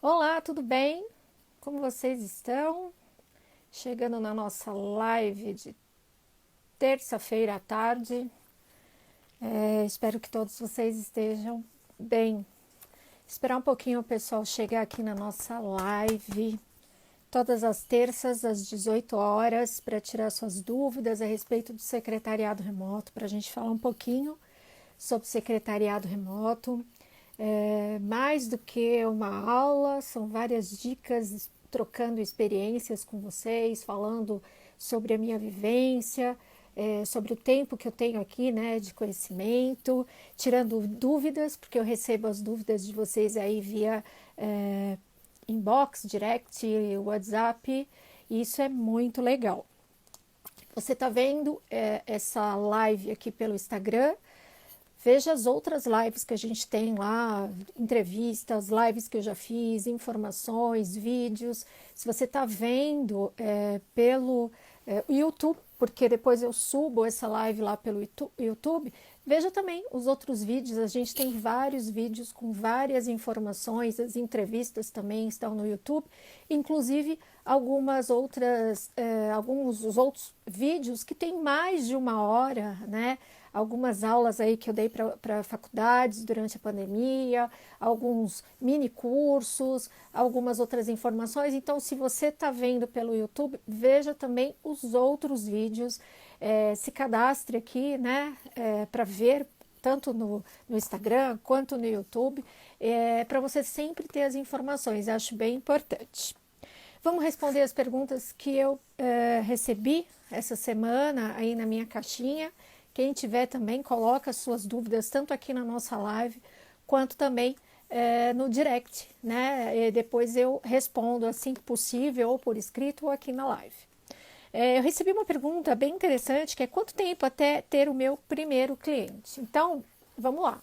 Olá, tudo bem? Como vocês estão? Chegando na nossa live de terça-feira à tarde. Espero que todos vocês estejam bem. Esperar um pouquinho o pessoal chegar aqui na nossa live, todas as terças às 18 horas, para tirar suas dúvidas a respeito do secretariado remoto, para a gente falar um pouquinho sobre secretariado remoto. Mais do que uma aula, são várias dicas, trocando experiências com vocês, falando sobre a minha vivência, sobre o tempo que eu tenho aqui, né, de conhecimento, tirando dúvidas, porque eu recebo as dúvidas de vocês aí via inbox, direct, WhatsApp, e isso é muito legal. Você está vendo essa live aqui pelo Instagram? Veja as outras lives que a gente tem lá, entrevistas, lives que eu já fiz, informações, vídeos. Se você está vendo pelo YouTube, porque depois eu subo essa live lá pelo YouTube, veja também os outros vídeos. A gente tem vários vídeos com várias informações, as entrevistas também estão no YouTube, inclusive alguns dos outros vídeos que tem mais de uma hora, né? Algumas aulas aí que eu dei para faculdades durante a pandemia, alguns mini cursos, algumas outras informações. Então, se você está vendo pelo YouTube, veja também os outros vídeos, se cadastre aqui, né, para ver tanto no Instagram quanto no YouTube, para você sempre ter as informações. Acho bem importante. Vamos responder as perguntas que eu recebi essa semana aí na minha caixinha. Quem tiver também, coloca suas dúvidas tanto aqui na nossa live, quanto também no direct, né? E depois eu respondo assim que possível, ou por escrito, ou aqui na live. Eu recebi uma pergunta bem interessante, que é quanto tempo até ter o meu primeiro cliente? Então, vamos lá.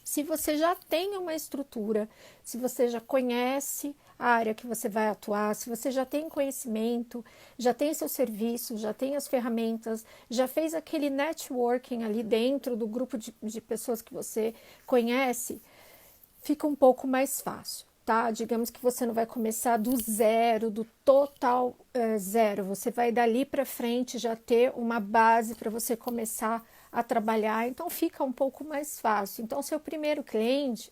Se você já tem uma estrutura, se você já conhece a área que você vai atuar, se você já tem conhecimento, já tem seu serviço, já tem as ferramentas, já fez aquele networking ali dentro do grupo de pessoas que você conhece, fica um pouco mais fácil, tá? Digamos que você não vai começar do zero, do total zero. Você vai dali para frente já ter uma base para você começar a trabalhar, então fica um pouco mais fácil. Então, seu primeiro cliente,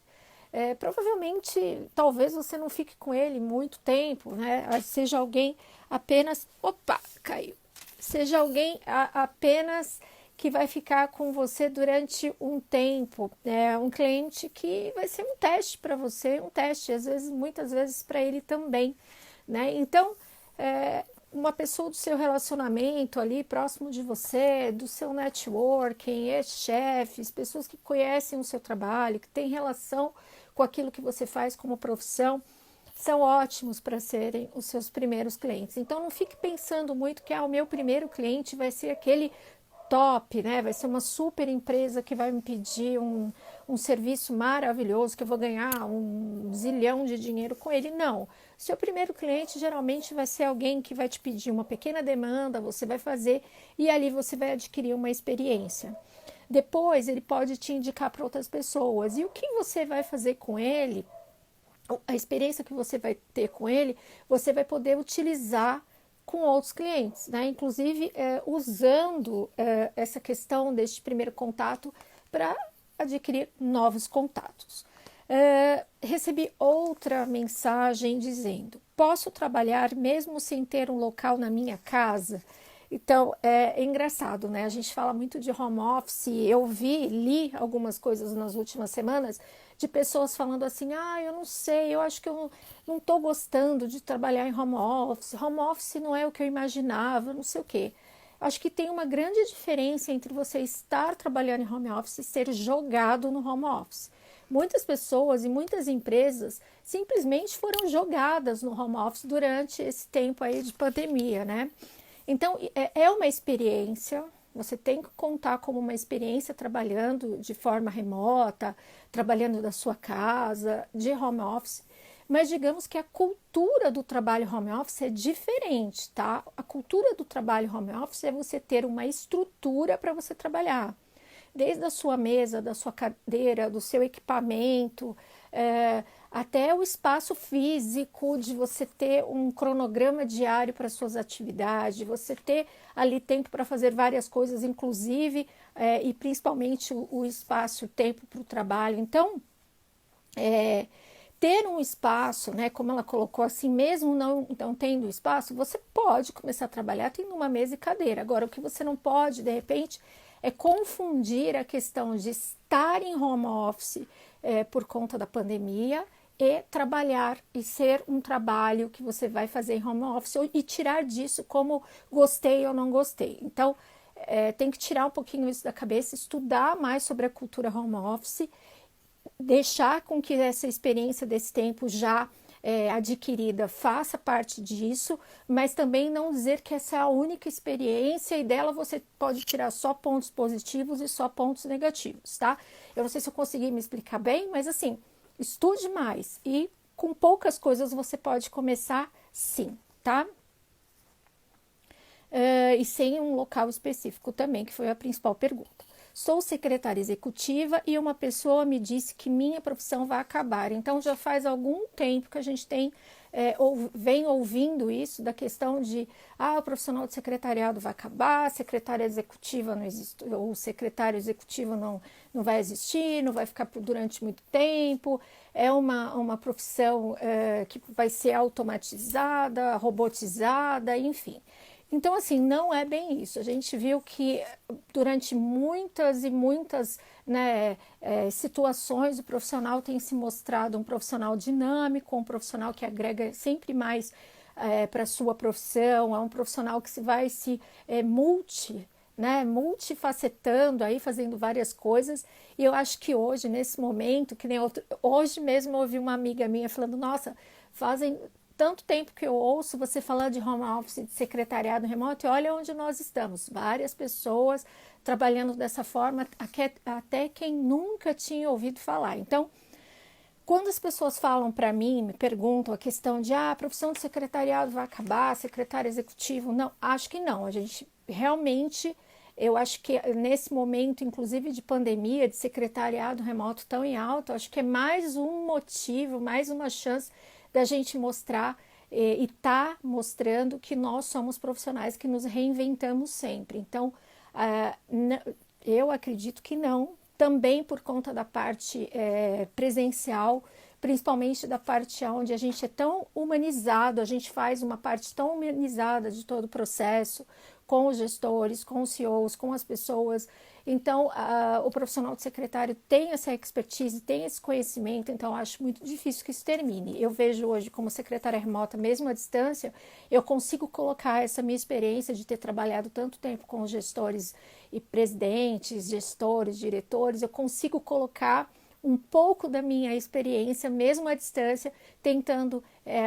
provavelmente, talvez você não fique com ele muito tempo, né? Seja alguém apenas. Opa, caiu. Seja alguém apenas que vai ficar com você durante um tempo. É um cliente que vai ser um teste para você, um teste, às vezes, muitas vezes para ele também, né? Então, uma pessoa do seu relacionamento ali próximo de você, do seu networking, ex-chefes, pessoas que conhecem o seu trabalho, que têm relação com aquilo que você faz como profissão, são ótimos para serem os seus primeiros clientes. Então não fique pensando muito que o meu primeiro cliente vai ser aquele top, né? Vai ser uma super empresa que vai me pedir um serviço maravilhoso, que eu vou ganhar um zilhão de dinheiro com ele. Não. Seu primeiro cliente geralmente vai ser alguém que vai te pedir uma pequena demanda, você vai fazer e ali você vai adquirir uma experiência. Depois ele pode te indicar para outras pessoas. E o que você vai fazer com ele, a experiência que você vai ter com ele, você vai poder utilizar com outros clientes, né? Inclusive usando essa questão deste primeiro contato para adquirir novos contatos. Recebi outra mensagem dizendo: posso trabalhar mesmo sem ter um local na minha casa? Então, é engraçado, né? A gente fala muito de home office. Eu li algumas coisas nas últimas semanas de pessoas falando assim: eu não sei, eu acho que eu não estou gostando de trabalhar em home office. Home office não é o que eu imaginava, não sei o quê. Acho que tem uma grande diferença entre você estar trabalhando em home office e ser jogado no home office. Muitas pessoas e muitas empresas simplesmente foram jogadas no home office durante esse tempo aí de pandemia, né? Então, é uma experiência, você tem que contar como uma experiência trabalhando de forma remota, trabalhando da sua casa, de home office, mas digamos que a cultura do trabalho home office é diferente, tá? A cultura do trabalho home office é você ter uma estrutura para você trabalhar, desde a sua mesa, da sua cadeira, do seu equipamento, até o espaço físico, de você ter um cronograma diário para suas atividades, de você ter ali tempo para fazer várias coisas, inclusive e principalmente o espaço, o tempo para o trabalho. Então, ter um espaço, né, como ela colocou assim, mesmo não tendo espaço, você pode começar a trabalhar tendo uma mesa e cadeira. Agora, o que você não pode, de repente, é confundir a questão de estar em home office por conta da pandemia e trabalhar e ser um trabalho que você vai fazer em home office e tirar disso como gostei ou não gostei. Então, tem que tirar um pouquinho isso da cabeça, estudar mais sobre a cultura home office, deixar com que essa experiência desse tempo já adquirida faça parte disso, mas também não dizer que essa é a única experiência e dela você pode tirar só pontos positivos e só pontos negativos, tá? Eu não sei se eu consegui me explicar bem, mas assim, estude mais e com poucas coisas você pode começar sim, tá? E sem um local específico também, que foi a principal pergunta. Sou secretária executiva e uma pessoa me disse que minha profissão vai acabar. Então, já faz algum tempo que a gente vem ouvindo isso da questão de o profissional de secretariado vai acabar, a secretária executiva não existe, ou o secretário executivo não vai existir, não vai ficar durante muito tempo, é uma profissão que vai ser automatizada, robotizada, enfim. Então, assim, não é bem isso. A gente viu que durante muitas e muitas situações o profissional tem se mostrado um profissional dinâmico, um profissional que agrega sempre mais para a sua profissão, é um profissional que vai se multifacetando aí, fazendo várias coisas. E eu acho que hoje, nesse momento, hoje mesmo eu ouvi uma amiga minha falando, nossa, fazem tanto tempo que eu ouço você falar de home office, de secretariado remoto, e olha onde nós estamos, várias pessoas trabalhando dessa forma, até quem nunca tinha ouvido falar. Então, quando as pessoas falam para mim, me perguntam a questão de a profissão de secretariado vai acabar, secretário executivo, não, acho que não, a gente realmente, eu acho que nesse momento, inclusive de pandemia, de secretariado remoto tão em alta, acho que é mais um motivo, mais uma chance da gente mostrar e tá mostrando que nós somos profissionais que nos reinventamos sempre. Então, eu acredito que não, também por conta da parte presencial, principalmente da parte onde a gente é tão humanizado, a gente faz uma parte tão humanizada de todo o processo, com os gestores, com os CEOs, com as pessoas. Então, o profissional de secretário tem essa expertise, tem esse conhecimento, então acho muito difícil que isso termine. Eu vejo hoje como secretária remota, mesmo à distância, eu consigo colocar essa minha experiência de ter trabalhado tanto tempo com os gestores e presidentes, gestores, diretores, eu consigo colocar um pouco da minha experiência, mesmo à distância, tentando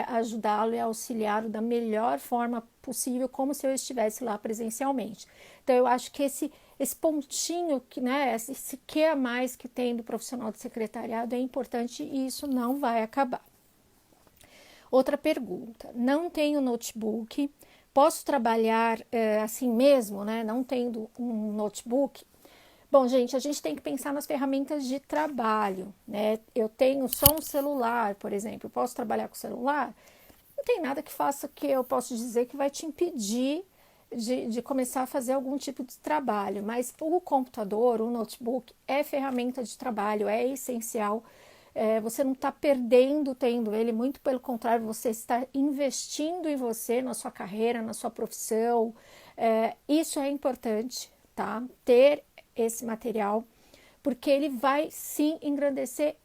ajudá-lo e auxiliá-lo da melhor forma possível, como se eu estivesse lá presencialmente. Então, eu acho que esse pontinho, esse que a mais que tem do profissional de secretariado é importante e isso não vai acabar. Outra pergunta, não tenho notebook, posso trabalhar assim mesmo, não tendo um notebook? Bom, gente, a gente tem que pensar nas ferramentas de trabalho, Eu tenho só um celular, por exemplo, posso trabalhar com celular? Não tem nada que faça que eu possa dizer que vai te impedir de começar a fazer algum tipo de trabalho, mas o computador, o notebook é ferramenta de trabalho, é essencial. Você não está perdendo tendo ele, muito pelo contrário, você está investindo em você, na sua carreira, na sua profissão. Isso é importante, tá? Ter esse material, porque ele vai sim engrandecer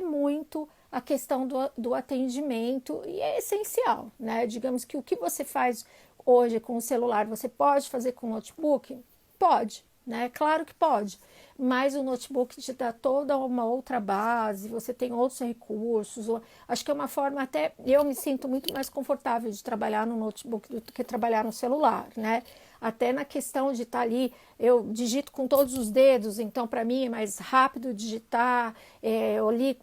muito a questão do atendimento e é essencial, Digamos que o que você faz hoje com o celular, você pode fazer com o notebook? Pode, Claro que pode, mas o notebook te dá toda uma outra base, você tem outros recursos, acho que é uma forma até, eu me sinto muito mais confortável de trabalhar no notebook do que trabalhar no celular, Até na questão de estar ali, eu digito com todos os dedos, então para mim é mais rápido digitar, eu li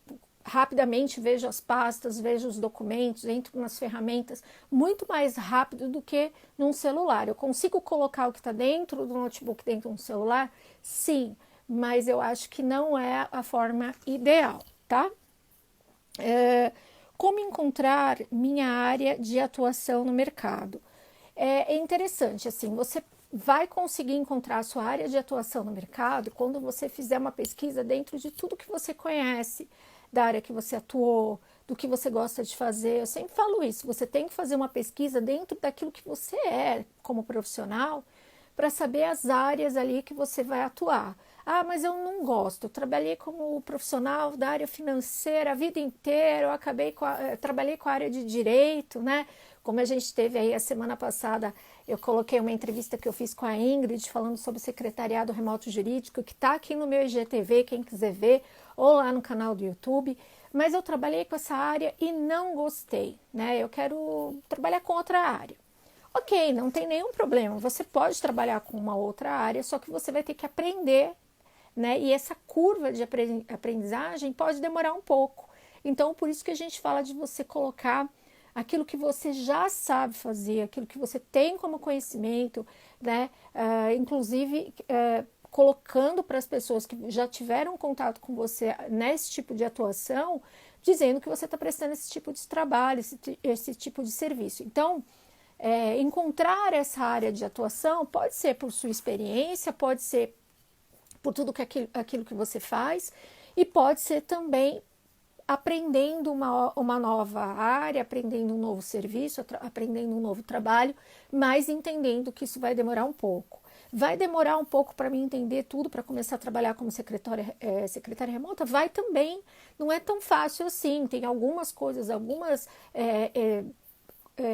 rapidamente, vejo as pastas, vejo os documentos, entro nas ferramentas, muito mais rápido do que num celular. Eu consigo colocar o que está dentro do notebook dentro de um celular? Sim, mas eu acho que não é a forma ideal, tá? Como encontrar minha área de atuação no mercado? É interessante, assim, você vai conseguir encontrar a sua área de atuação no mercado quando você fizer uma pesquisa dentro de tudo que você conhece, da área que você atuou, do que você gosta de fazer. Eu sempre falo isso, você tem que fazer uma pesquisa dentro daquilo que você é como profissional para saber as áreas ali que você vai atuar. Ah, mas eu não gosto. Eu trabalhei como profissional da área financeira a vida inteira, trabalhei com a área de direito, né? Como a gente teve aí a semana passada, eu coloquei uma entrevista que eu fiz com a Ingrid falando sobre secretariado remoto jurídico, que está aqui no meu IGTV, quem quiser ver, ou lá no canal do YouTube. Mas eu trabalhei com essa área e não gostei, né? Eu quero trabalhar com outra área. Ok, não tem nenhum problema. Você pode trabalhar com uma outra área, só que você vai ter que aprender, né? E essa curva de aprendizagem pode demorar um pouco. Então, por isso que a gente fala de você colocar aquilo que você já sabe fazer, aquilo que você tem como conhecimento, né? Inclusive, colocando para as pessoas que já tiveram contato com você nesse tipo de atuação, dizendo que você está prestando esse tipo de trabalho, esse tipo de serviço. Então, encontrar essa área de atuação pode ser por sua experiência, pode ser por tudo aquilo que você faz, e pode ser também aprendendo uma nova área, aprendendo um novo serviço, aprendendo um novo trabalho, mas entendendo que isso vai demorar um pouco. Vai demorar um pouco para mim entender tudo, para começar a trabalhar como secretária remota? Vai também, não é tão fácil assim, tem algumas coisas, algumas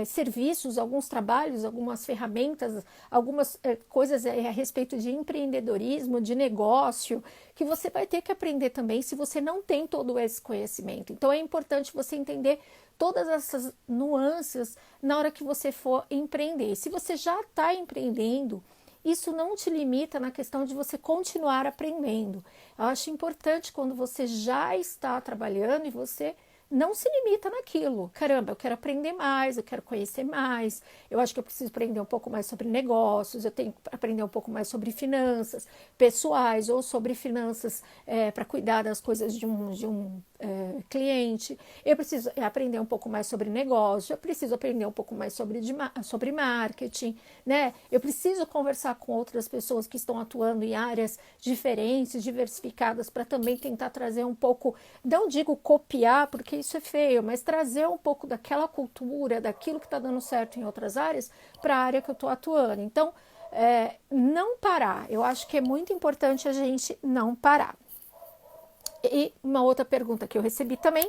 serviços, alguns trabalhos, algumas ferramentas, algumas coisas a respeito de empreendedorismo, de negócio, que você vai ter que aprender também se você não tem todo esse conhecimento. Então é importante você entender todas essas nuances na hora que você for empreender. Se você já está empreendendo, isso não te limita na questão de você continuar aprendendo. Eu acho importante quando você já está trabalhando e você não se limita naquilo. Caramba, eu quero aprender mais, eu quero conhecer mais, eu acho que eu preciso aprender um pouco mais sobre negócios, eu tenho que aprender um pouco mais sobre finanças pessoais ou sobre finanças para cuidar das coisas de um cliente. Eu preciso aprender um pouco mais sobre negócio, eu preciso aprender um pouco mais sobre marketing, né? Eu preciso conversar com outras pessoas que estão atuando em áreas diferentes, diversificadas, para também tentar trazer um pouco, não digo copiar, porque isso é feio, mas trazer um pouco daquela cultura, daquilo que está dando certo em outras áreas, para a área que eu estou atuando. Então, não parar. Eu acho que é muito importante a gente não parar. E uma outra pergunta que eu recebi também,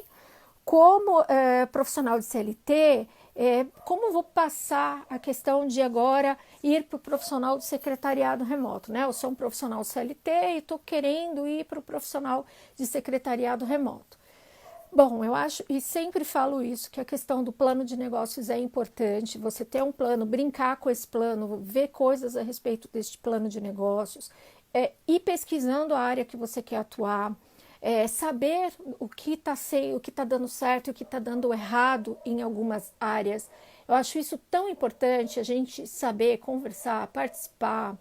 como profissional de CLT, como vou passar a questão de agora ir para o profissional de secretariado remoto, né? Eu sou um profissional CLT e estou querendo ir para o profissional de secretariado remoto. Bom, eu acho, e sempre falo isso, que a questão do plano de negócios é importante, você ter um plano, brincar com esse plano, ver coisas a respeito deste plano de negócios, ir pesquisando a área que você quer atuar, saber o que está dando certo e o que está dando errado em algumas áreas. Eu acho isso tão importante, a gente saber conversar, participar,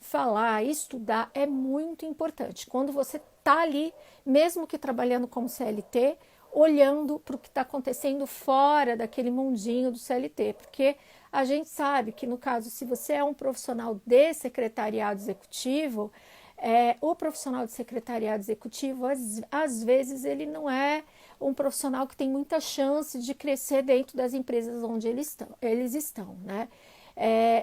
falar, estudar, é muito importante. Quando você está ali, mesmo que trabalhando como CLT, olhando para o que está acontecendo fora daquele mundinho do CLT, porque a gente sabe que, no caso, se você é um profissional de secretariado executivo, o profissional de secretariado executivo, às vezes, ele não é um profissional que tem muita chance de crescer dentro das empresas onde eles estão, né?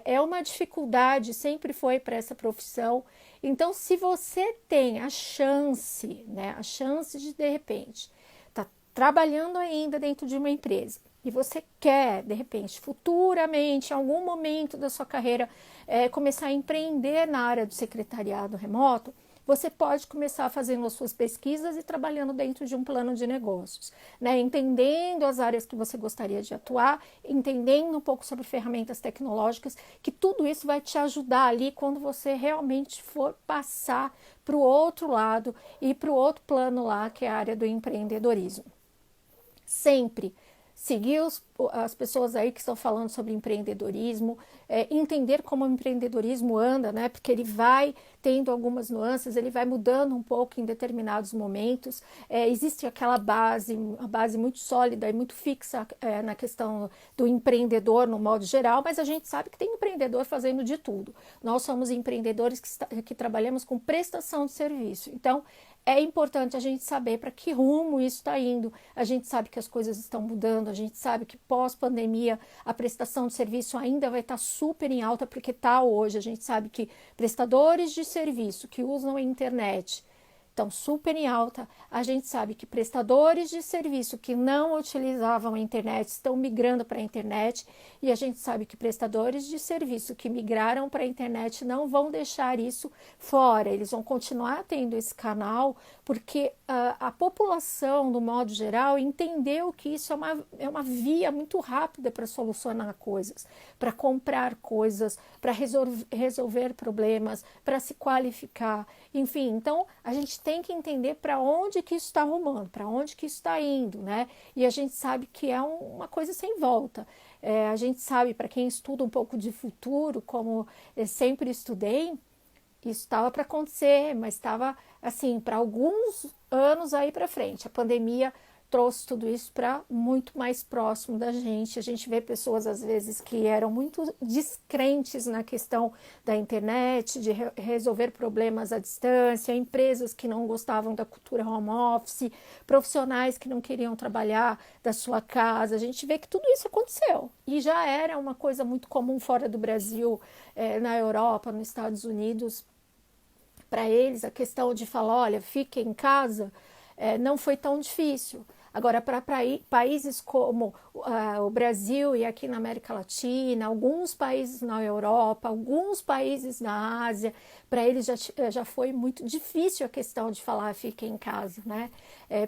É uma dificuldade, sempre foi para essa profissão. Então, se você tem a chance, né, a chance de repente, estar trabalhando ainda dentro de uma empresa e você quer, de repente, futuramente, em algum momento da sua carreira, começar a empreender na área do secretariado remoto, você pode começar fazendo as suas pesquisas e trabalhando dentro de um plano de negócios, né? Entendendo as áreas que você gostaria de atuar, entendendo um pouco sobre ferramentas tecnológicas, que tudo isso vai te ajudar ali quando você realmente for passar para o outro lado e para o outro plano lá, que é a área do empreendedorismo. Sempre, seguir as pessoas aí que estão falando sobre empreendedorismo, entender como o empreendedorismo anda, né? Porque ele vai tendo algumas nuances, ele vai mudando um pouco em determinados momentos. Existe aquela base, uma base muito sólida e muito fixa na questão do empreendedor no modo geral, mas a gente sabe que tem empreendedor fazendo de tudo. Nós somos empreendedores que trabalhamos com prestação de serviço. Então, é importante a gente saber para que rumo isso está indo. A gente sabe que as coisas estão mudando, a gente sabe que pós-pandemia a prestação de serviço ainda vai estar super em alta, porque está hoje. A gente sabe que prestadores de serviço que usam a internet estão super em alta. A gente sabe que prestadores de serviço que não utilizavam a internet estão migrando para a internet, e a gente sabe que prestadores de serviço que migraram para a internet não vão deixar isso fora, eles vão continuar tendo esse canal, porque a população, no modo geral, entendeu que isso é uma via muito rápida para solucionar coisas, para comprar coisas, para resolver problemas, para se qualificar, enfim. Então, a gente tem que entender para onde que isso está arrumando, para onde que isso está indo, né? E a gente sabe que é uma coisa sem volta. A gente sabe, para quem estuda um pouco de futuro, como eu sempre estudei, isso estava para acontecer, mas estava assim, para alguns anos aí para frente. A pandemia trouxe tudo isso para muito mais próximo da gente. A gente vê pessoas, às vezes, que eram muito descrentes na questão da internet, de resolver problemas à distância, empresas que não gostavam da cultura home office, profissionais que não queriam trabalhar da sua casa. A gente vê que tudo isso aconteceu e já era uma coisa muito comum fora do Brasil, na Europa, nos Estados Unidos. Para eles, a questão de falar, olha, fique em casa, não foi tão difícil. Agora, para países como o Brasil e aqui na América Latina, alguns países na Europa, alguns países na Ásia, para eles já foi muito difícil a questão de falar fique em casa, né?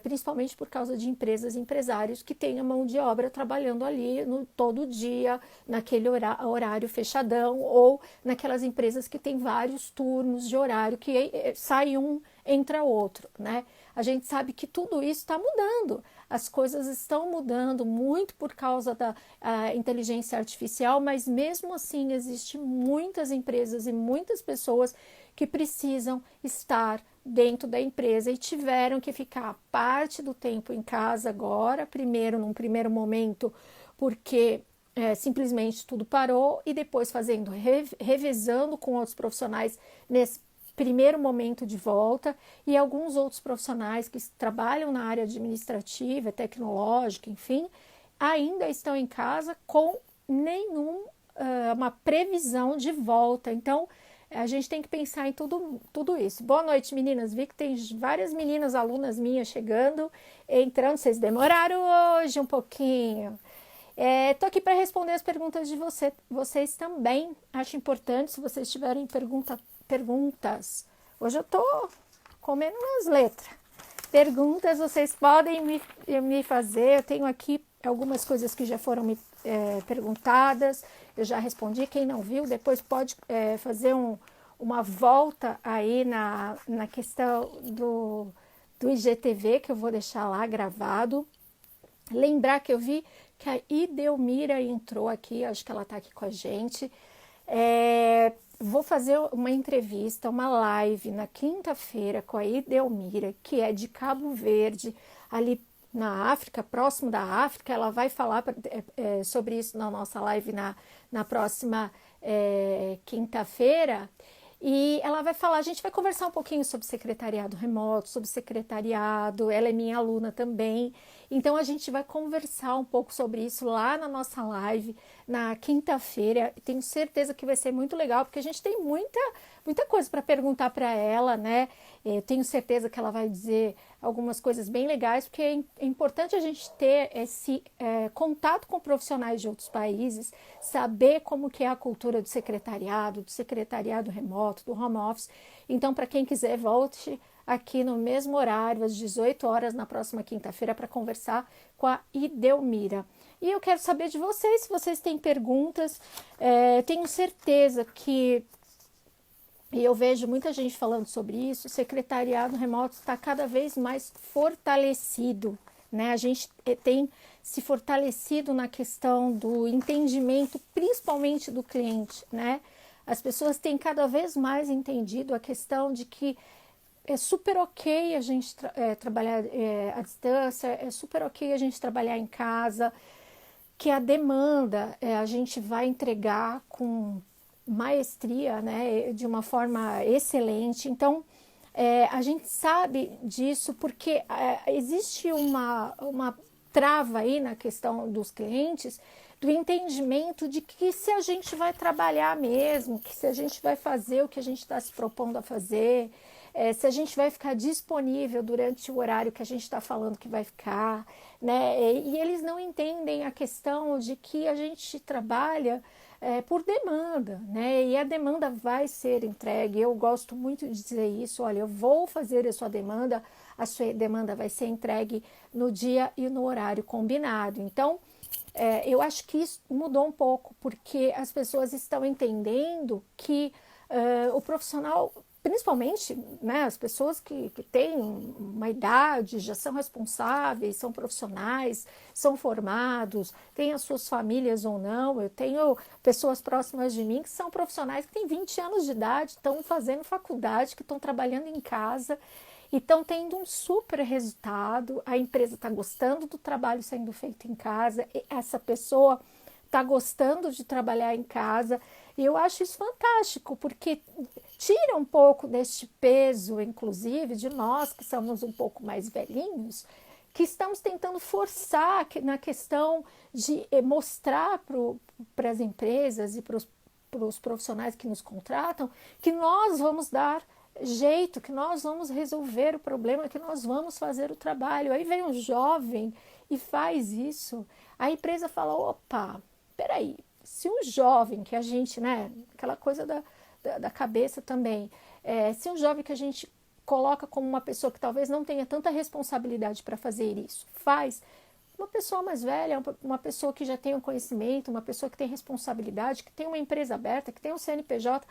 Principalmente por causa de empresas e empresários que têm a mão de obra trabalhando ali todo dia, naquele horário fechadão, ou naquelas empresas que têm vários turnos de horário, que sai um, entra outro, né? A gente sabe que tudo isso está mudando, as coisas estão mudando muito por causa da inteligência artificial, mas mesmo assim existem muitas empresas e muitas pessoas que precisam estar dentro da empresa e tiveram que ficar parte do tempo em casa agora, num primeiro momento, porque simplesmente tudo parou, e depois revezando com outros profissionais nesse primeiro momento de volta, e alguns outros profissionais que trabalham na área administrativa, tecnológica, enfim, ainda estão em casa com uma previsão de volta. Então, a gente tem que pensar em tudo isso. Boa noite, meninas. Vi que tem várias meninas, alunas minhas chegando, entrando. Vocês demoraram hoje um pouquinho. Estou aqui para responder as perguntas de vocês também. Acho importante, se vocês tiverem perguntas. Hoje eu estou comendo umas letras. Perguntas vocês podem me fazer. Eu tenho aqui algumas coisas que já foram me perguntadas. Eu já respondi. Quem não viu, depois pode fazer uma volta aí na questão do IGTV, que eu vou deixar lá gravado. Lembrar que eu vi que a Idelmira entrou aqui, acho que ela está aqui com a gente. Vou fazer uma entrevista, uma live na quinta-feira com a Idelmira, que é de Cabo Verde, ali na África, próximo da África. Ela vai falar sobre isso na nossa live na próxima quinta-feira. E ela vai falar, a gente vai conversar um pouquinho sobre secretariado remoto, sobre secretariado, ela é minha aluna também. Então, a gente vai conversar um pouco sobre isso lá na nossa live, na quinta-feira. Tenho certeza que vai ser muito legal, porque a gente tem muita coisa para perguntar para ela, né? Tenho certeza que ela vai dizer algumas coisas bem legais, porque é importante a gente ter esse contato com profissionais de outros países, saber como que é a cultura do secretariado remoto, do home office. Então, para quem quiser, volte aqui no mesmo horário, às 18 horas, na próxima quinta-feira, para conversar com a Idelmira. E eu quero saber de vocês, se vocês têm perguntas. Tenho certeza que, e eu vejo muita gente falando sobre isso, o secretariado remoto está cada vez mais fortalecido, né? A gente tem se fortalecido na questão do entendimento, principalmente do cliente, né? As pessoas têm cada vez mais entendido a questão de que é super ok a gente trabalhar à distância, é super ok a gente trabalhar em casa, que a demanda a gente vai entregar com maestria, né, de uma forma excelente. Então, a gente sabe disso porque existe uma trava aí na questão dos clientes, do entendimento de que se a gente vai trabalhar mesmo, que se a gente vai fazer o que a gente está se propondo a fazer, se a gente vai ficar disponível durante o horário que a gente está falando que vai ficar, né? E eles não entendem a questão de que a gente trabalha por demanda, né? E a demanda vai ser entregue. Eu gosto muito de dizer isso. Olha, eu vou fazer a sua demanda vai ser entregue no dia e no horário combinado. Então, eu acho que isso mudou um pouco, porque as pessoas estão entendendo que o profissional, principalmente, né, as pessoas que têm uma idade, já são responsáveis, são profissionais, são formados, têm as suas famílias ou não. Eu tenho pessoas próximas de mim que são profissionais que têm 20 anos de idade, estão fazendo faculdade, que estão trabalhando em casa e estão tendo um super resultado. A empresa está gostando do trabalho sendo feito em casa, essa pessoa está gostando de trabalhar em casa. E eu acho isso fantástico, porque tira um pouco deste peso, inclusive, de nós que somos um pouco mais velhinhos, que estamos tentando forçar na questão de mostrar para as empresas e para os profissionais que nos contratam que nós vamos dar jeito, que nós vamos resolver o problema, que nós vamos fazer o trabalho. Aí vem um jovem e faz isso. A empresa fala, opa, peraí, se um jovem que a gente, né, aquela coisa da cabeça também, se um jovem que a gente coloca como uma pessoa que talvez não tenha tanta responsabilidade para fazer isso, faz, uma pessoa mais velha, uma pessoa que já tem um conhecimento, uma pessoa que tem responsabilidade, que tem uma empresa aberta, que tem um CNPJ,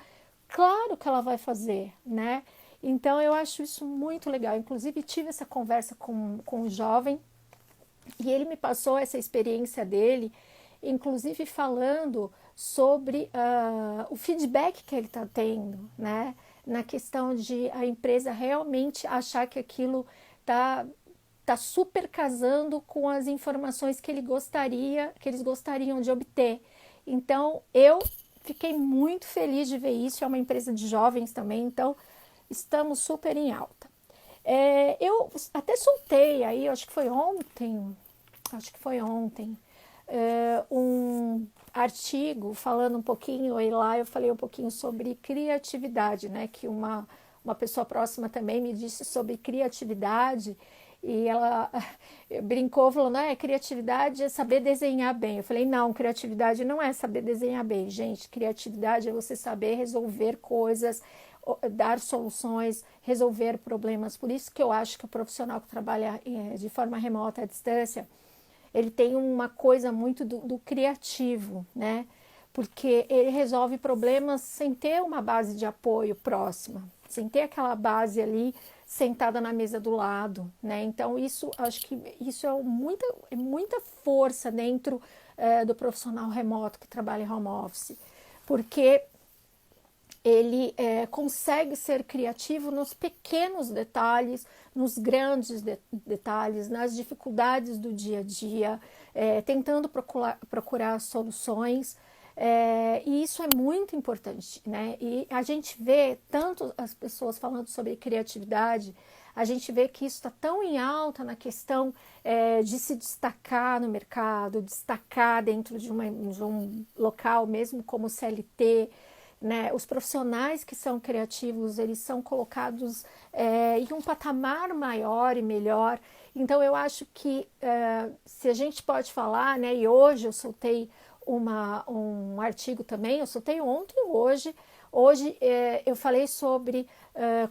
claro que ela vai fazer, né? Então eu acho isso muito legal. Inclusive tive essa conversa com um jovem e ele me passou essa experiência dele, inclusive falando sobre o feedback que ele está tendo, né? Na questão de a empresa realmente achar que aquilo tá super casando com as informações que eles gostariam de obter. Então, eu fiquei muito feliz de ver isso. É uma empresa de jovens também, então estamos super em alta. Eu até soltei aí, acho que foi ontem, um artigo falando um pouquinho, e lá eu falei um pouquinho sobre criatividade, né? Que uma pessoa próxima também me disse sobre criatividade, e ela brincou, falou, não, criatividade é saber desenhar bem. Eu falei, não, criatividade não é saber desenhar bem, gente. Criatividade é você saber resolver coisas, dar soluções, resolver problemas. Por isso que eu acho que o profissional que trabalha de forma remota, à distância, ele tem uma coisa muito do criativo, né? Porque ele resolve problemas sem ter uma base de apoio próxima, sem ter aquela base ali sentada na mesa do lado, né? Então acho que isso é muita força dentro do profissional remoto que trabalha em home office, porque ele consegue ser criativo nos pequenos detalhes, nos grandes detalhes, nas dificuldades do dia a dia, tentando procurar soluções, e isso é muito importante, né? E a gente vê tanto as pessoas falando sobre criatividade, a gente vê que isso está tão em alta na questão de se destacar no mercado, destacar dentro de um local, mesmo como CLT, né? Os profissionais que são criativos, eles são colocados em um patamar maior e melhor. Então, eu acho que se a gente pode falar, né? E hoje eu soltei um artigo também, eu soltei ontem e hoje eu falei sobre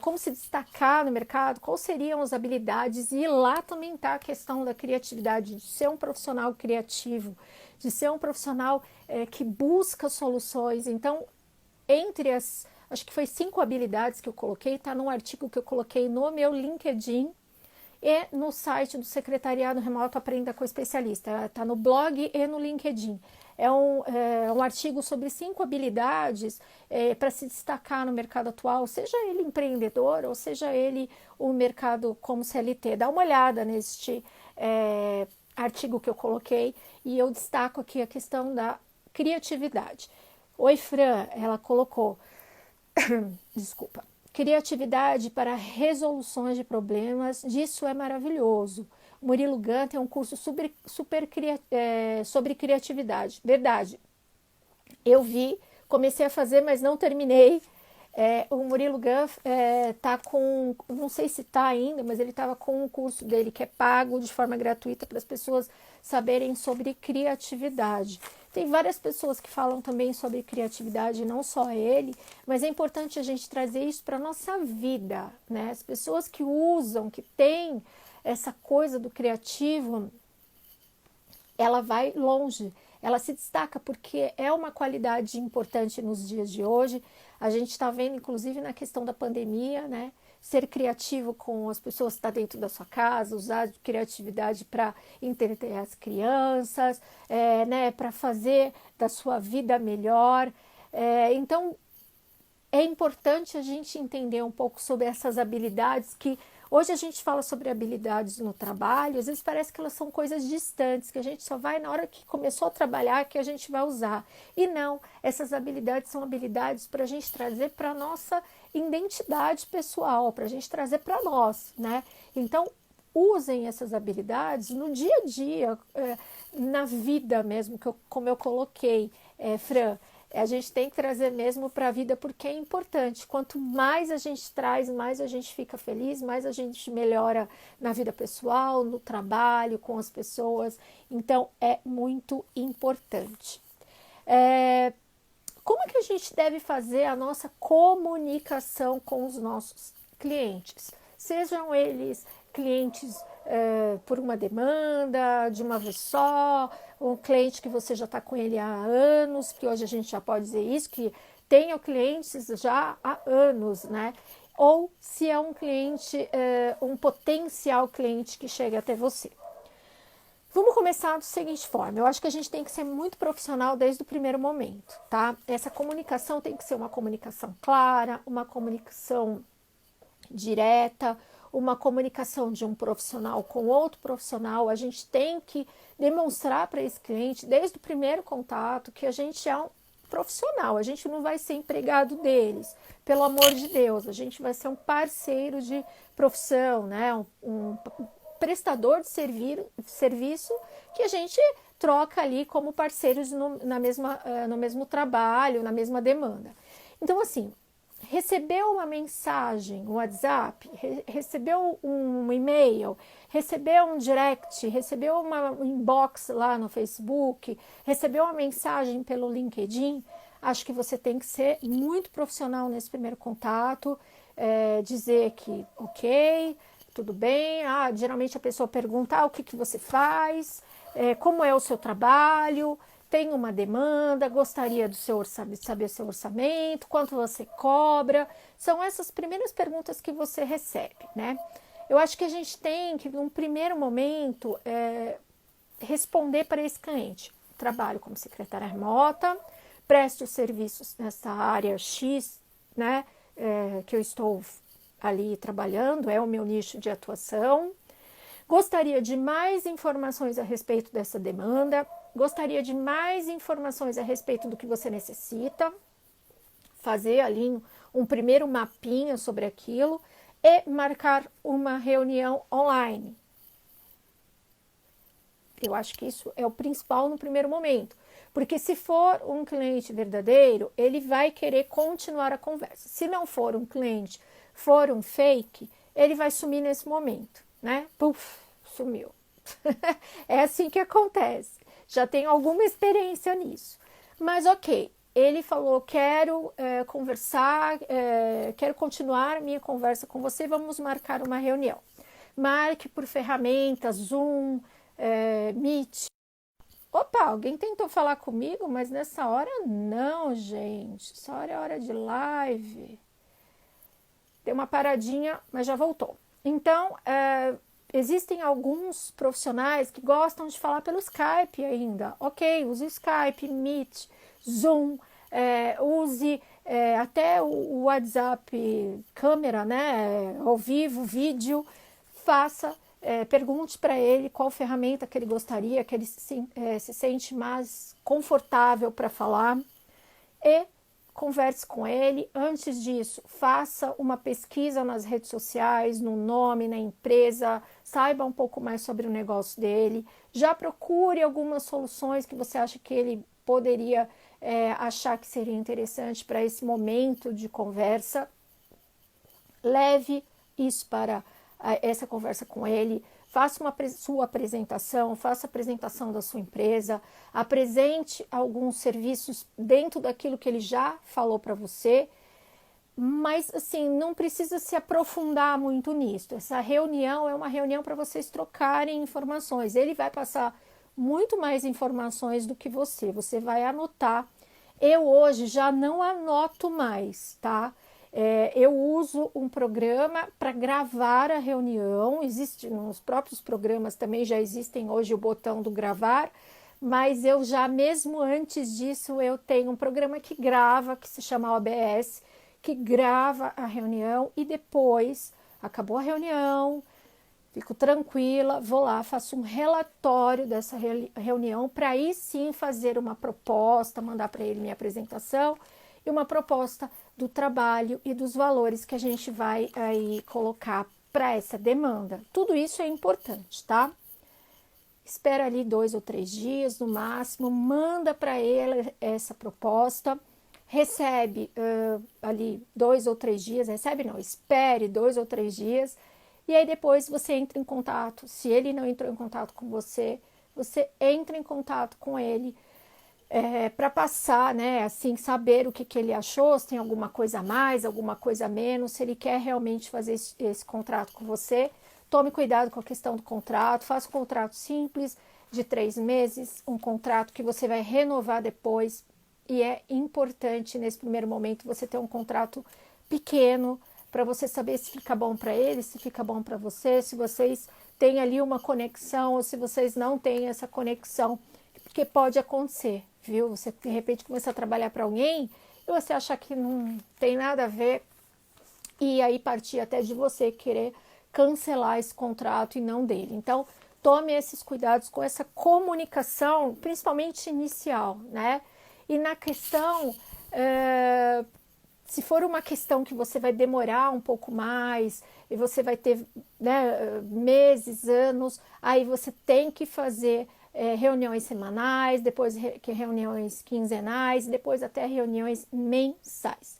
como se destacar no mercado, quais seriam as habilidades, e lá também está a questão da criatividade, de ser um profissional criativo, de ser um profissional que busca soluções. Então, acho que foi 5 habilidades que eu coloquei, está num artigo que eu coloquei no meu LinkedIn, e no site do Secretariado Remoto Aprenda com o Especialista. Está no blog e no LinkedIn. É um artigo sobre 5 habilidades para se destacar no mercado atual, seja ele empreendedor ou seja ele o mercado como CLT. Dá uma olhada neste artigo que eu coloquei e eu destaco aqui a questão da criatividade. Oi, Fran, ela colocou, desculpa, criatividade para resoluções de problemas, isso é maravilhoso. Murilo Gun tem um curso sobre criatividade. Verdade. Eu vi, comecei a fazer, mas não terminei. O Murilo Gun está com, não sei se está ainda, mas ele estava com um curso dele que é pago de forma gratuita para as pessoas saberem sobre criatividade. Tem várias pessoas que falam também sobre criatividade, não só ele, mas é importante a gente trazer isso para a nossa vida, né? As pessoas que usam, que têm essa coisa do criativo, ela vai longe, ela se destaca porque é uma qualidade importante nos dias de hoje. A gente está vendo, inclusive, na questão da pandemia, né? Ser criativo com as pessoas que estão dentro da sua casa, usar criatividade para entreter as crianças, né? Para fazer da sua vida melhor. Então, é importante a gente entender um pouco sobre essas habilidades que hoje a gente fala sobre habilidades no trabalho, às vezes parece que elas são coisas distantes, que a gente só vai na hora que começou a trabalhar que a gente vai usar. E não, essas habilidades são habilidades para a gente trazer para a nossa identidade pessoal, para a gente trazer para nós, né? Então, usem essas habilidades no dia a dia, na vida mesmo, como eu coloquei, Fran. A gente tem que trazer mesmo para a vida porque é importante. Quanto mais a gente traz, mais a gente fica feliz, mais a gente melhora na vida pessoal, no trabalho, com as pessoas. Então, é muito importante. Como é que a gente deve fazer a nossa comunicação com os nossos clientes? Sejam eles clientes por uma demanda, de uma vez só, um cliente que você já está com ele há anos, que hoje a gente já pode dizer isso, que tenho clientes já há anos, né? Ou se é um cliente, um potencial cliente que chega até você. Vamos começar da seguinte forma, eu acho que a gente tem que ser muito profissional desde o primeiro momento, tá? Essa comunicação tem que ser uma comunicação clara, uma comunicação direta, uma comunicação de um profissional com outro profissional. A gente tem que demonstrar para esse cliente, desde o primeiro contato, que a gente é um profissional, a gente não vai ser empregado deles, pelo amor de Deus, a gente vai ser um parceiro de profissão, né? Um prestador de serviço que a gente troca ali como parceiros no mesmo trabalho, na mesma demanda. Então, assim, recebeu uma mensagem, um WhatsApp, recebeu um e-mail, recebeu um direct, recebeu um inbox lá no Facebook, recebeu uma mensagem pelo LinkedIn, acho que você tem que ser muito profissional nesse primeiro contato, dizer que ok, tudo bem, geralmente a pessoa pergunta o que você faz, como é o seu trabalho, tem uma demanda, gostaria de saber seu orçamento, quanto você cobra. São essas primeiras perguntas que você recebe, né? Eu acho que a gente tem que, num primeiro momento, responder para esse cliente. Trabalho como secretária remota, presto serviços nessa área X, né? Que eu estou ali trabalhando, é o meu nicho de atuação. Gostaria de mais informações a respeito dessa demanda, gostaria de mais informações a respeito do que você necessita, fazer ali um primeiro mapinha sobre aquilo e marcar uma reunião online. Eu acho que isso é o principal no primeiro momento, porque se for um cliente verdadeiro, ele vai querer continuar a conversa. Se não for um cliente, for um fake, ele vai sumir nesse momento, né? Puf, sumiu. É assim que acontece. Já tenho alguma experiência nisso. Mas ok, ele falou, quero conversar, quero continuar minha conversa com você, vamos marcar uma reunião. Marque por ferramentas, Zoom, Meet. Opa, alguém tentou falar comigo, mas nessa hora não, gente. Essa hora é hora de live. Deu uma paradinha, mas já voltou. Então, existem alguns profissionais que gostam de falar pelo Skype ainda. Ok, use o Skype, Meet, Zoom, use até o WhatsApp câmera, né, ao vivo, vídeo, faça, pergunte para ele qual ferramenta que ele gostaria, que ele se sente mais confortável para falar e converse com ele. Antes disso, faça uma pesquisa nas redes sociais, no nome, na empresa, saiba um pouco mais sobre o negócio dele, já procure algumas soluções que você acha que ele poderia achar que seria interessante para esse momento de conversa. Leve isso para essa conversa com ele, faça sua apresentação, faça a apresentação da sua empresa, apresente alguns serviços dentro daquilo que ele já falou para você, mas assim, não precisa se aprofundar muito nisso. Essa reunião é uma reunião para vocês trocarem informações. Ele vai passar muito mais informações do que você vai anotar. Eu hoje já não anoto mais, tá? Eu uso um programa para gravar a reunião. Existe nos próprios programas também, já existem hoje o botão do gravar, mas eu já, mesmo antes disso, eu tenho um programa que grava, que se chama OBS, que grava a reunião e depois, acabou a reunião, fico tranquila, vou lá, faço um relatório dessa reunião para aí sim fazer uma proposta, mandar para ele minha apresentação e uma proposta do trabalho e dos valores que a gente vai aí colocar para essa demanda. Tudo isso é importante, tá? Espera ali 2 ou 3 dias no máximo, manda para ele essa proposta, recebe ali 2 ou 3 dias, recebe não, espere 2 ou 3 dias, e aí depois você entra em contato. Se ele não entrou em contato com você, você entra em contato com ele, para passar, né, assim, saber o que ele achou, se tem alguma coisa a mais, alguma coisa a menos, se ele quer realmente fazer esse contrato com você. Tome cuidado com a questão do contrato, faça um contrato simples, de 3 meses, um contrato que você vai renovar depois, e é importante nesse primeiro momento você ter um contrato pequeno, para você saber se fica bom para ele, se fica bom para você, se vocês têm ali uma conexão, ou se vocês não têm essa conexão, porque pode acontecer, viu? Você de repente começa a trabalhar para alguém e você achar que não tem nada a ver e aí partir até de você querer cancelar esse contrato e não dele. Então, tome esses cuidados com essa comunicação, principalmente inicial, né? E na questão, se for uma questão que você vai demorar um pouco mais e você vai ter, né, meses, anos, aí você tem que fazer reuniões semanais, depois reuniões quinzenais, depois até reuniões mensais.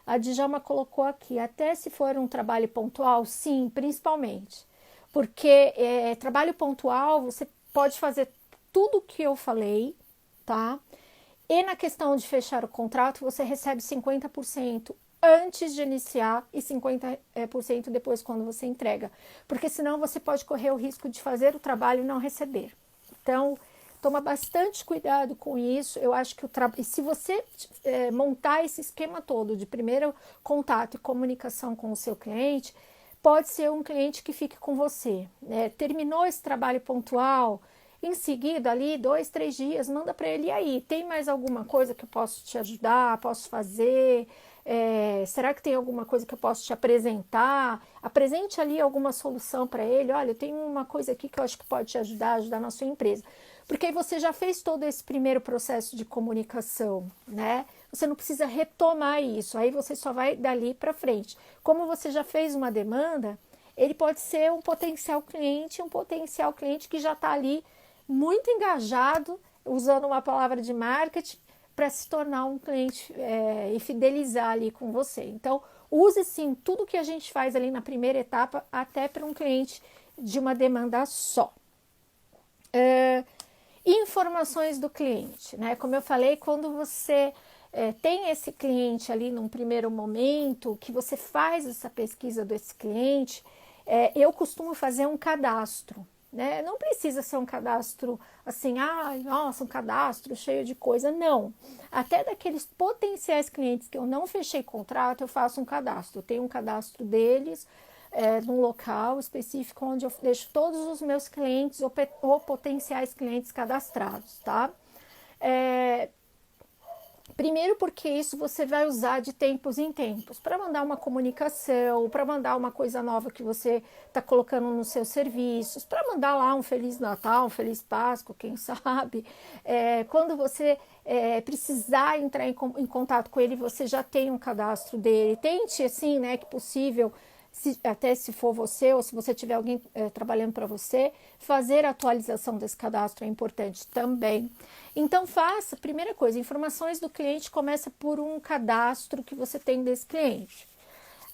A Djalma colocou aqui, até se for um trabalho pontual, sim, principalmente, porque trabalho pontual você pode fazer tudo o que eu falei, tá? E na questão de fechar o contrato, você recebe 50% antes de iniciar e 50% depois quando você entrega, porque senão você pode correr o risco de fazer o trabalho e não receber. Então, toma bastante cuidado com isso. Eu acho que se você montar esse esquema todo de primeiro contato e comunicação com o seu cliente, pode ser um cliente que fique com você, né? Terminou esse trabalho pontual, em seguida ali 2, 3 dias, manda para ele, e aí, tem mais alguma coisa que eu posso te ajudar, posso fazer? Será que tem alguma coisa que eu posso te apresentar? Apresente ali alguma solução para ele. Olha, eu tenho uma coisa aqui que eu acho que pode te ajudar na sua empresa. Porque aí você já fez todo esse primeiro processo de comunicação, né? Você não precisa retomar isso, aí você só vai dali para frente. Como você já fez uma demanda, ele pode ser um potencial cliente que já está ali muito engajado, usando uma palavra de marketing, para se tornar um cliente e fidelizar ali com você. Então, use sim tudo que a gente faz ali na primeira etapa, até para um cliente de uma demanda só. Informações do cliente, né? Como eu falei, quando você tem esse cliente ali num primeiro momento, que você faz essa pesquisa desse cliente, eu costumo fazer um cadastro, né? Não precisa ser um cadastro assim, nossa, um cadastro cheio de coisa, não. Até daqueles potenciais clientes que eu não fechei contrato, eu faço um cadastro. Eu tenho um cadastro deles, num local específico onde eu deixo todos os meus clientes ou potenciais clientes cadastrados, tá? Primeiro porque isso você vai usar de tempos em tempos, para mandar uma comunicação, para mandar uma coisa nova que você está colocando nos seus serviços, para mandar lá um Feliz Natal, um Feliz Páscoa, quem sabe. Quando você precisar entrar em contato com ele, você já tem um cadastro dele. Tente, assim, né, que possível, até se for você ou se você tiver alguém trabalhando para você, fazer a atualização desse cadastro é importante também. Então faça, primeira coisa, informações do cliente começa por um cadastro que você tem desse cliente.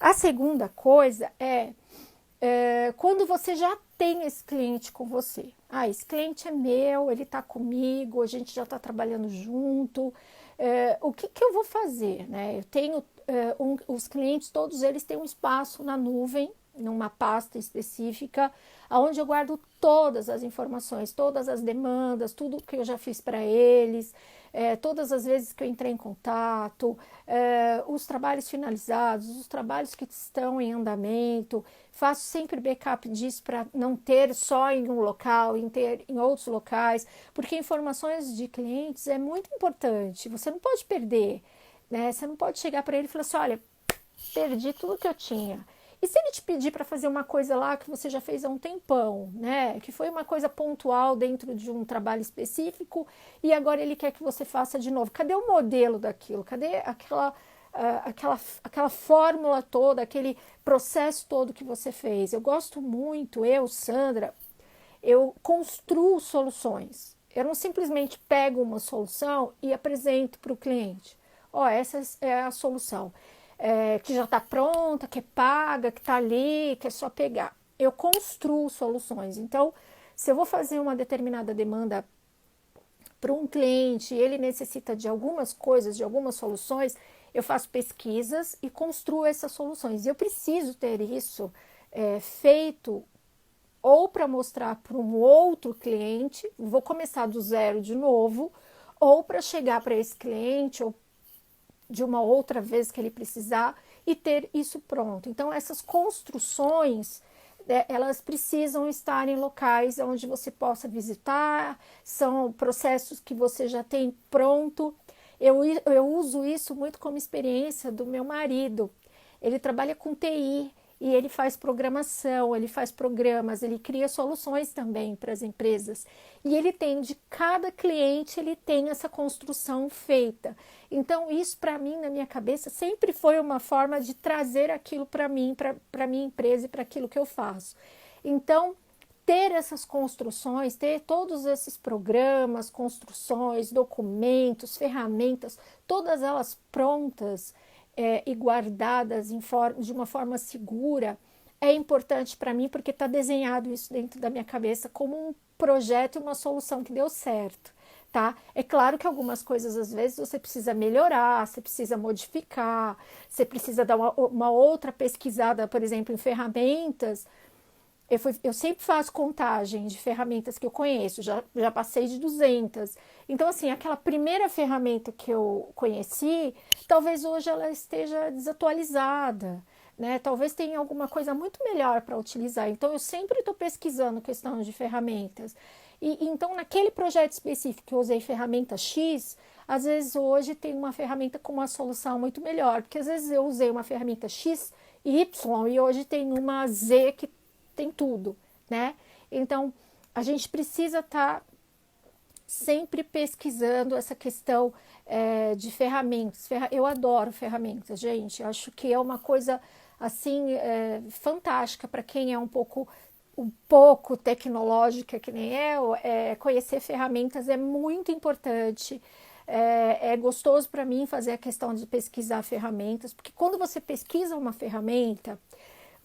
A segunda coisa quando você já tem esse cliente com você. Esse cliente é meu, ele está comigo, a gente já está trabalhando junto. O que eu vou fazer, né? Eu tenho os clientes, todos eles têm um espaço na nuvem, numa pasta específica, onde eu guardo todas as informações, todas as demandas, tudo que eu já fiz para eles, todas as vezes que eu entrei em contato, os trabalhos finalizados, os trabalhos que estão em andamento. Faço sempre backup disso para não ter só em um local, ter em outros locais, porque informações de clientes é muito importante, você não pode perder, né? Você não pode chegar para ele e falar assim, olha, perdi tudo que eu tinha. E se ele te pedir para fazer uma coisa lá que você já fez há um tempão, né? Que foi uma coisa pontual dentro de um trabalho específico e agora ele quer que você faça de novo. Cadê o modelo daquilo? Cadê aquela fórmula toda, aquele processo todo que você fez? Eu gosto muito, Sandra, eu construo soluções. Eu não simplesmente pego uma solução e apresento para o cliente. Essa é a solução. Que já está pronta, que é paga, que está ali, que é só pegar. Eu construo soluções. Então, se eu vou fazer uma determinada demanda para um cliente, ele necessita de algumas coisas, de algumas soluções, eu faço pesquisas e construo essas soluções. E eu preciso ter isso feito ou para mostrar para um outro cliente, vou começar do zero de novo, ou para chegar para esse cliente, ou de uma outra vez que ele precisar e ter isso pronto. Então, essas construções, elas precisam estar em locais onde você possa visitar, são processos que você já tem pronto. Eu uso isso muito como experiência do meu marido. Ele trabalha com TI e ele faz programação, ele faz programas, ele cria soluções também para as empresas. E ele tem, de cada cliente, ele tem essa construção feita. Então, isso para mim, na minha cabeça, sempre foi uma forma de trazer aquilo para mim, para a minha empresa e para aquilo que eu faço. Então, ter essas construções, ter todos esses programas, construções, documentos, ferramentas, todas elas prontas e guardadas de uma forma segura, é importante para mim porque está desenhado isso dentro da minha cabeça como um projeto e uma solução que deu certo, tá? É claro que algumas coisas às vezes você precisa melhorar, você precisa modificar, você precisa dar uma outra pesquisada, por exemplo, em ferramentas. Eu sempre faço contagem de ferramentas que eu conheço, já passei de 200. Então, assim, aquela primeira ferramenta que eu conheci, talvez hoje ela esteja desatualizada, né? Talvez tenha alguma coisa muito melhor para utilizar. Então, eu sempre estou pesquisando questão de ferramentas. Então, naquele projeto específico que eu usei ferramenta X, às vezes hoje tem uma ferramenta com uma solução muito melhor, porque às vezes eu usei uma ferramenta X e Y e hoje tem uma Z que tem tudo, né? Então, a gente precisa estar sempre pesquisando essa questão de ferramentas. Eu adoro ferramentas, gente. Eu acho que é uma coisa, assim, fantástica para quem é um pouco tecnológica, que nem eu. Conhecer ferramentas é muito importante. É gostoso para mim fazer a questão de pesquisar ferramentas, porque quando você pesquisa uma ferramenta,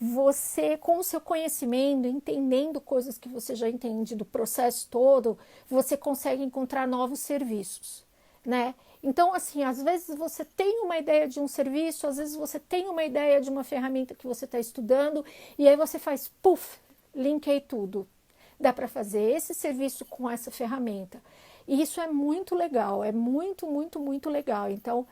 você, com o seu conhecimento, entendendo coisas que você já entende do processo todo, você consegue encontrar novos serviços, né? Então, assim, às vezes você tem uma ideia de um serviço, às vezes você tem uma ideia de uma ferramenta que você está estudando, e aí você faz, linkei tudo. Dá para fazer esse serviço com essa ferramenta. E isso é muito legal, é muito, muito, muito legal. Então,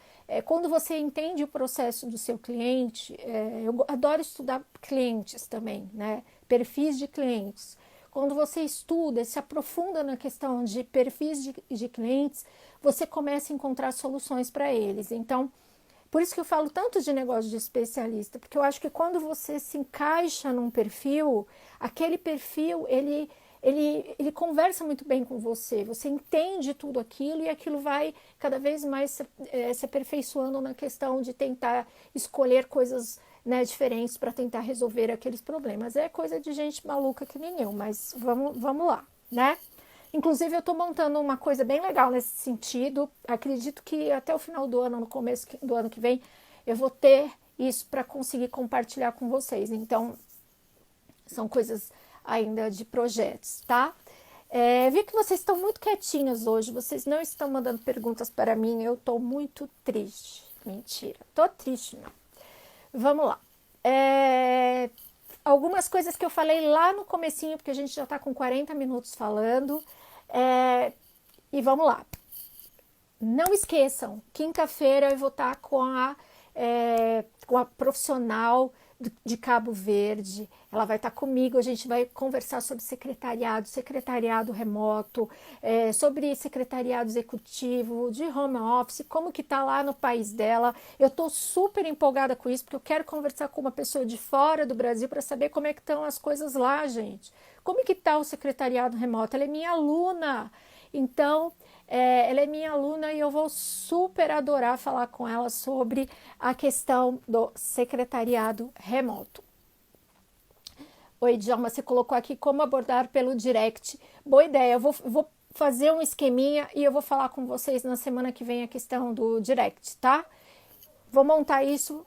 quando você entende o processo do seu cliente, eu adoro estudar clientes também, né? Perfis de clientes. Quando você estuda, se aprofunda na questão de perfis de clientes, você começa a encontrar soluções para eles. Então, por isso que eu falo tanto de negócio de especialista, porque eu acho que quando você se encaixa num perfil, aquele perfil, ele conversa muito bem com você, você entende tudo aquilo e aquilo vai cada vez mais se aperfeiçoando na questão de tentar escolher coisas, né, diferentes para tentar resolver aqueles problemas. É coisa de gente maluca que nem eu, mas vamos lá, né? Inclusive, eu estou montando uma coisa bem legal nesse sentido. Acredito que até o final do ano, no começo do ano que vem, eu vou ter isso para conseguir compartilhar com vocês. Então, são coisas ainda de projetos, tá? Vi que vocês estão muito quietinhos hoje, vocês não estão mandando perguntas para mim, eu estou muito triste. Mentira, tô triste não. Vamos lá. Algumas coisas que eu falei lá no comecinho, porque a gente já está com 40 minutos falando. E vamos lá. Não esqueçam, quinta-feira eu vou estar com a profissional de Cabo Verde. Ela vai estar comigo, a gente vai conversar sobre secretariado remoto, sobre secretariado executivo, de home office, como que está lá no país dela. Eu estou super empolgada com isso, porque eu quero conversar com uma pessoa de fora do Brasil para saber como é que estão as coisas lá, gente. Como que está o secretariado remoto? Ela é minha aluna, então ela é minha aluna e eu vou super adorar falar com ela sobre a questão do secretariado remoto. Oi, Djalma, você colocou aqui como abordar pelo direct. Boa ideia, eu vou fazer um esqueminha e eu vou falar com vocês na semana que vem a questão do direct, tá? Vou montar isso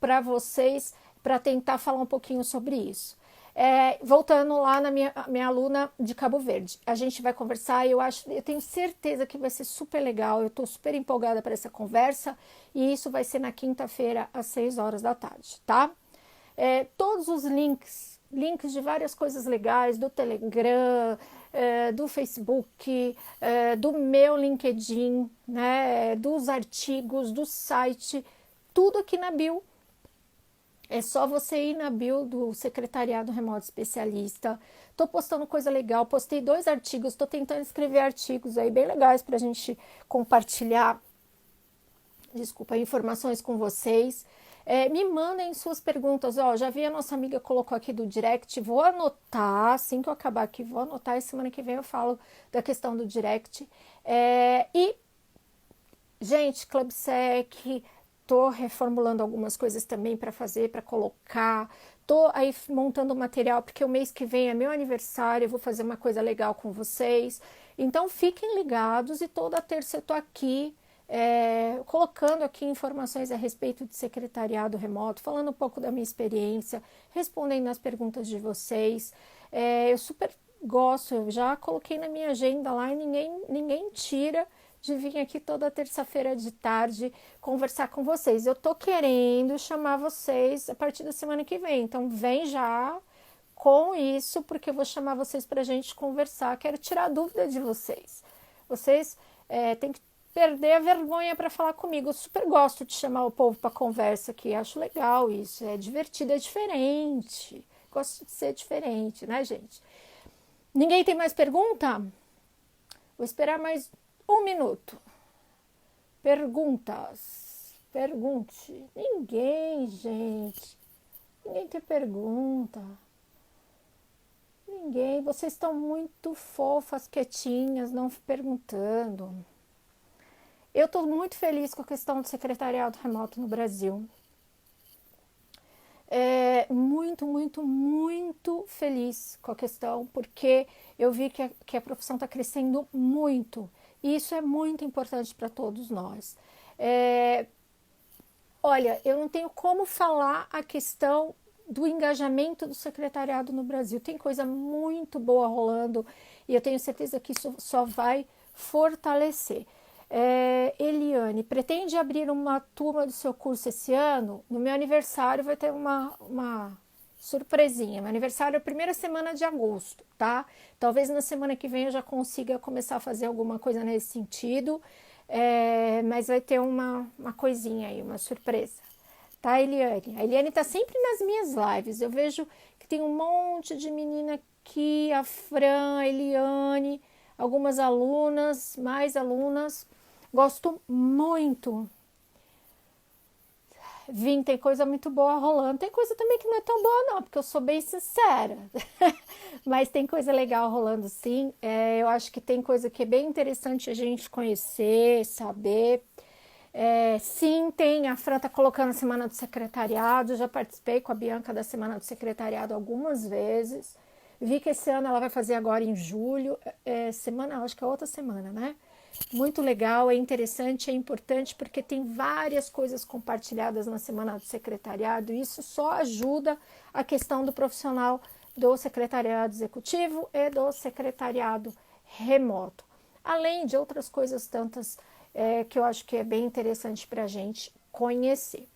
para vocês, para tentar falar um pouquinho sobre isso. Voltando lá na minha aluna de Cabo Verde, a gente vai conversar e eu tenho certeza que vai ser super legal, eu estou super empolgada para essa conversa e isso vai ser na quinta-feira às 6 horas da tarde, tá? Todos os links de várias coisas legais do Telegram, do Facebook, do meu LinkedIn, né, dos artigos, do site, tudo aqui na bio. É só você ir na bio do Secretariado Remoto Especialista. Tô postando coisa legal, postei 2 artigos, tô tentando escrever artigos aí bem legais pra gente compartilhar, informações com vocês. Me mandem suas perguntas, já vi a nossa amiga colocou aqui do direct, vou anotar, assim que eu acabar aqui, vou anotar e semana que vem eu falo da questão do direct. Gente, ClubSec, tô reformulando algumas coisas também para fazer, para colocar. Tô aí montando material, porque o mês que vem é meu aniversário, eu vou fazer uma coisa legal com vocês. Então, fiquem ligados e toda terça eu tô aqui, colocando aqui informações a respeito de secretariado remoto, falando um pouco da minha experiência, respondendo as perguntas de vocês. Eu super gosto, eu já coloquei na minha agenda lá e ninguém tira de vir aqui toda terça-feira de tarde conversar com vocês. Eu tô querendo chamar vocês a partir da semana que vem, então vem já com isso, porque eu vou chamar vocês pra gente conversar. Quero tirar a dúvida de vocês. Vocês têm que perder a vergonha para falar comigo. Eu super gosto de chamar o povo para conversa aqui, acho legal isso, é divertido, é diferente. Gosto de ser diferente, né, gente? Ninguém tem mais pergunta? Vou esperar mais 1 minuto. Perguntas. Pergunte. Ninguém, gente. Ninguém tem pergunta. Ninguém. Vocês estão muito fofas, quietinhas, não perguntando. Eu estou muito feliz com a questão do secretariado remoto no Brasil. Muito, muito, muito feliz com a questão, porque eu vi que a profissão está crescendo muito. E isso é muito importante para todos nós. Olha, eu não tenho como falar a questão do engajamento do secretariado no Brasil. Tem coisa muito boa rolando e eu tenho certeza que isso só vai fortalecer. Eliane, pretende abrir uma turma do seu curso esse ano? No meu aniversário vai ter uma surpresinha. Meu aniversário é a primeira semana de agosto, tá? Talvez na semana que vem eu já consiga começar a fazer alguma coisa nesse sentido, mas vai ter uma coisinha aí, uma surpresa. Tá, Eliane? A Eliane tá sempre nas minhas lives. Eu vejo que tem um monte de menina aqui, a Fran, a Eliane, algumas alunas, mais alunas. Gosto muito. Vim, tem coisa muito boa rolando. Tem coisa também que não é tão boa, não, porque eu sou bem sincera. Mas tem coisa legal rolando, sim. Eu acho que tem coisa que é bem interessante a gente conhecer, saber. Sim, tem. A Fran tá colocando a Semana do Secretariado. Eu já participei com a Bianca da Semana do Secretariado algumas vezes. Vi que esse ano ela vai fazer agora em julho. Acho que é outra semana, né? Muito legal, é interessante, é importante, porque tem várias coisas compartilhadas na Semana do Secretariado, e isso só ajuda a questão do profissional do secretariado executivo e do secretariado remoto, além de outras coisas tantas que eu acho que é bem interessante para a gente conhecer.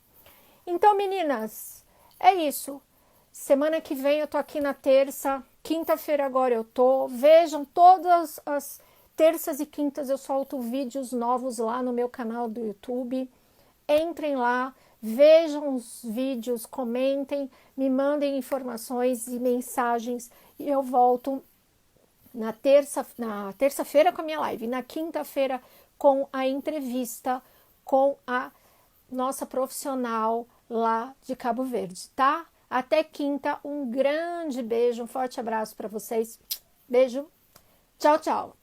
Então, meninas, é isso. Semana que vem eu tô aqui na terça, quinta-feira agora eu tô. Vejam todas as terças e quintas eu solto vídeos novos lá no meu canal do YouTube. Entrem lá, vejam os vídeos, comentem, me mandem informações e mensagens e eu volto na terça-feira com a minha live, na quinta-feira com a entrevista com a nossa profissional lá de Cabo Verde, tá? Até quinta, um grande beijo, um forte abraço para vocês. Beijo, tchau, tchau.